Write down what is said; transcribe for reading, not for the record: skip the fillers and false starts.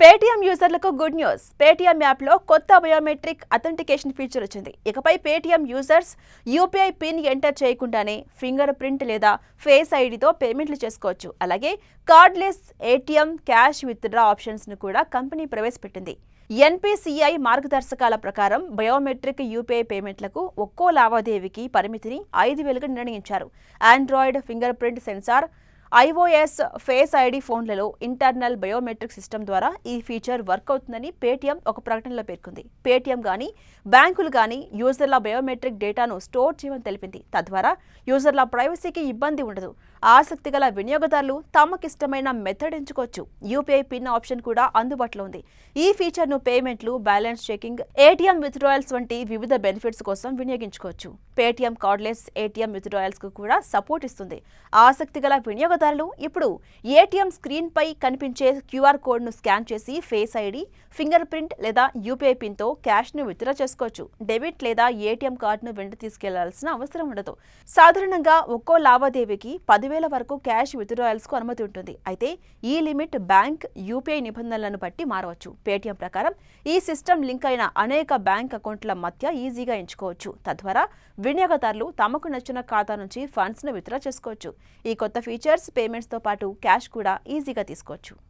Paytm యూజర్లకు good news. Paytm యాప్లో కొత్త బయోమెట్రిక్ అథెంటికేషన్ ఫీచర్ వచ్చింది. ఇకపై Paytm users UPI PIN enter చేయకుండానే ఫింగర్ ప్రింట్ లేదా ఫేస్ ఐడితో పేమెంట్లు చేసుకోవచ్చు. అలాగే కార్డ్లెస్ ఏటీఎం, క్యాష్ విత్డ్రా ఆప్షన్స్ను కూడా కంపెనీ ప్రవేశపెట్టింది. ఎన్పీసీఐ మార్గదర్శకాల ప్రకారం బయోమెట్రిక్ యూపీఐ పేమెంట్లకు ఒక్కో లావాదేవీకి పరిమితిని 5,000గా నిర్ణయించారు. Android finger print censor, iOS face ID ఫోన్లలో ఇంటర్నల్ బయోమెట్రిక్ సిస్టమ్ ద్వారా ఈ ఫీచర్ వర్క్ అవుతుందని పేటీఎం ఒక ప్రకటనలో పేర్కొంది. పేటీఎం గానీ బ్యాంకులు గానీ యూజర్ల బయోమెట్రిక్ డేటాను స్టోర్ చేయమని తెలిపింది. తద్వారా యూజర్ల ప్రైవసీకి ఇబ్బంది ఉండదు. ఆసక్తి గల వినియోగదారులు తమకిష్టమైన మెథడ్ ఎంచుకోవచ్చు. యూపీఐ పిన్ ఆప్షన్ కూడా అందుబాటులో ఉంది. ఈ ఫీచర్ను పేమెంట్లు, బ్యాలెన్స్ చెకింగ్, ఏటీఎం విత్డ్రాయల్స్ వంటి వివిధ బెనిఫిట్స్ కోసం వినియోగించుకోవచ్చు. పేటీఎం కార్డ్లెస్ ఏటీఎం విత్డ్రాయల్స్ కు కూడా సపోర్ట్ ఇస్తుంది. ఆసక్తి గల వినియోగదారులు ఇప్పుడు ఏటీఎం స్క్రీన్ పై కనిపించే క్యూఆర్ కోడ్ ను స్కాన్ చేసి ఫేస్ ఐడి, ఫింగర్ ప్రింట్ లేదా యూపీఐ పిన్ తో క్యాష్ ను విత్డ్రా చేసుకోవచ్చు. డెబిట్ లేదా ఏటీఎం కార్డును వెంట తీసుకెళ్లాల్సిన అవసరం ఉండదు. సాధారణంగా ఒక్కో లావాదేవీకి 10,000 వరకు క్యాష్ విత్డ్రాయల్స్ కు అనుమతి ఉంటుంది. అయితే ఈ లిమిట్ బ్యాంక్, యూపీఐ నిబంధనలను బట్టి మారవచ్చు. పేటీఎం ప్రకారం ఈ సిస్టమ్ లింక్ అయిన అనేక బ్యాంక్ అకౌంట్ల మధ్య ఈజీగా ఎంచుకోవచ్చు. తద్వారా వినియోగదారులు తమకు నచ్చిన ఖాతా నుంచి ఫండ్స్ ను విత్డ్రా చేసుకోవచ్చు. ఈ కొత్త ఫీచర్స్ పేమెంట్స్ తో పాటు క్యాష్ కూడా ఈజీగా తీసుకోవచ్చు.